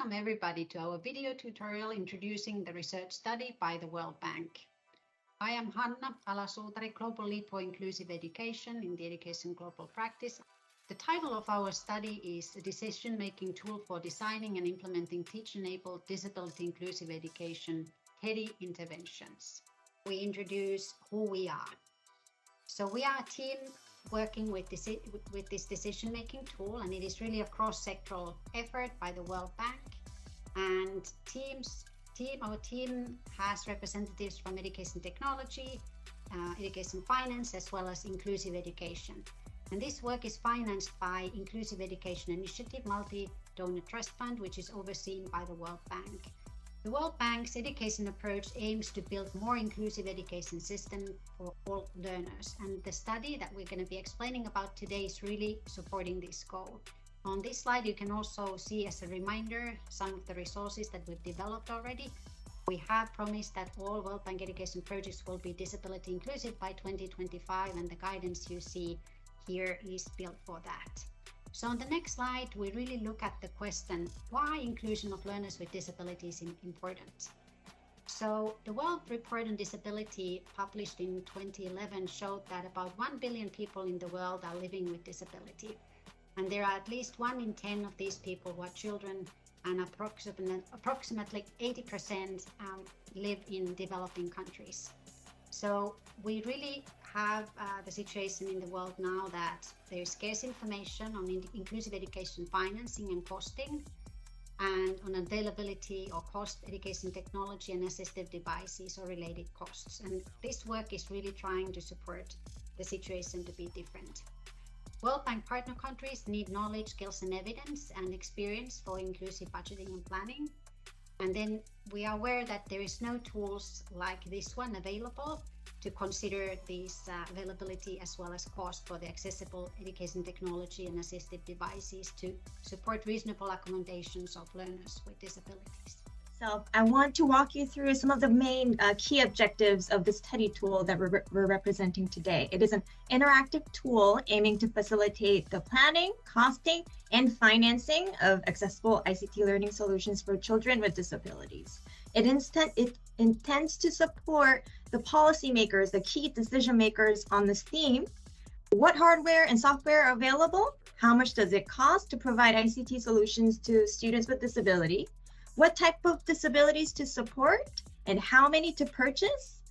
welcome everybody to our video tutorial introducing the research study by the World Bank. I am Hanna Alasuutari, Global Lead for Inclusive Education in the Education Global Practice. The title of our study is a decision-making tool for designing and implementing teach-enabled disability inclusive education, TEDDIE interventions. We introduce who we are. So we are a team working with this decision-making tool, and it is really a cross-sectoral effort by the World Bank. And our team has representatives from education technology, education finance, as well as inclusive education. And this work is financed by Inclusive Education Initiative Multi-Donor Trust Fund, which is overseen by the World Bank. The World Bank's education approach aims to build more inclusive education system for all learners. And the study that we're going to be explaining about today is really supporting this goal. On this slide, you can also see as a reminder some of the resources that we've developed already. We have promised that all World Bank education projects will be disability inclusive by 2025, and the guidance you see here is built for that. So on the next slide, we really look at the question, why inclusion of learners with disabilities is important? So the World Report on Disability, published in 2011, showed that about 1 billion people in the world are living with disability. And there are at least 1 in 10 of these people who are children, and approximately 80% live in developing countries. So we really have the situation in the world now that there is scarce information on inclusive education financing and costing, and on availability or cost education technology and assistive devices or related costs. And this work is really trying to support the situation to be different. World Bank partner countries need knowledge, skills and evidence and experience for inclusive budgeting and planning. And then we are aware that there is no tools like this one available to consider these availability as well as cost for the accessible education technology and assistive devices to support reasonable accommodations of learners with disabilities. So I want to walk you through some of the main key objectives of this TEDDIE tool that we're representing today. It is an interactive tool aiming to facilitate the planning, costing, and financing of accessible ICT learning solutions for children with disabilities. It intends to support the policymakers, the key decision makers on this theme. What hardware and software are available? How much does it cost to provide ICT solutions to students with disability? What type of disabilities to support, and how many to purchase,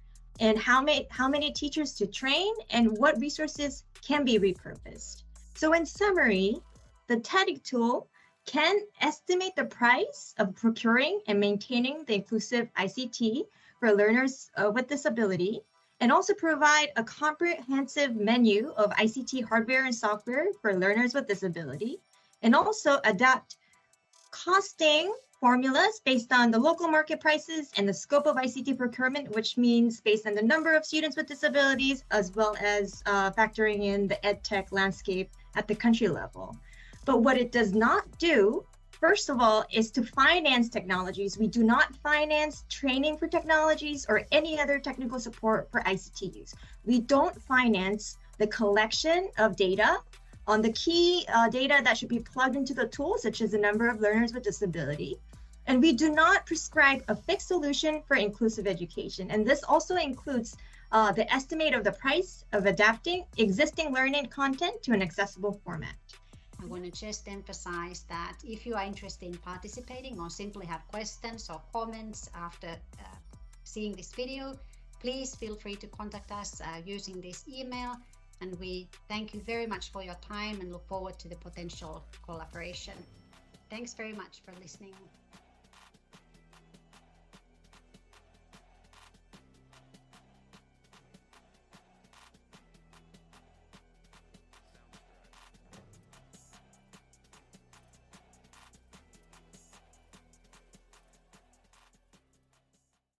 and how many teachers to train, and what resources can be repurposed. So in summary, the TEDDIE tool can estimate the price of procuring and maintaining the inclusive ICT for learners with disability, and also provide a comprehensive menu of ICT hardware and software for learners with disability, and also adapt costing formulas based on the local market prices and the scope of ICT procurement, which means based on the number of students with disabilities, as well as factoring in the EdTech landscape at the country level. But what it does not do, first of all, is to finance technologies. We do not finance training for technologies or any other technical support for ICT use. We don't finance the collection of data on the key data that should be plugged into the tool, such as the number of learners with disability. And we do not prescribe a fixed solution for inclusive education. And this also includes the estimate of the price of adapting existing learning content to an accessible format. I want to just emphasize that if you are interested in participating or simply have questions or comments after seeing this video, please feel free to contact us using this email. And we thank you very much for your time and look forward to the potential collaboration. Thanks very much for listening.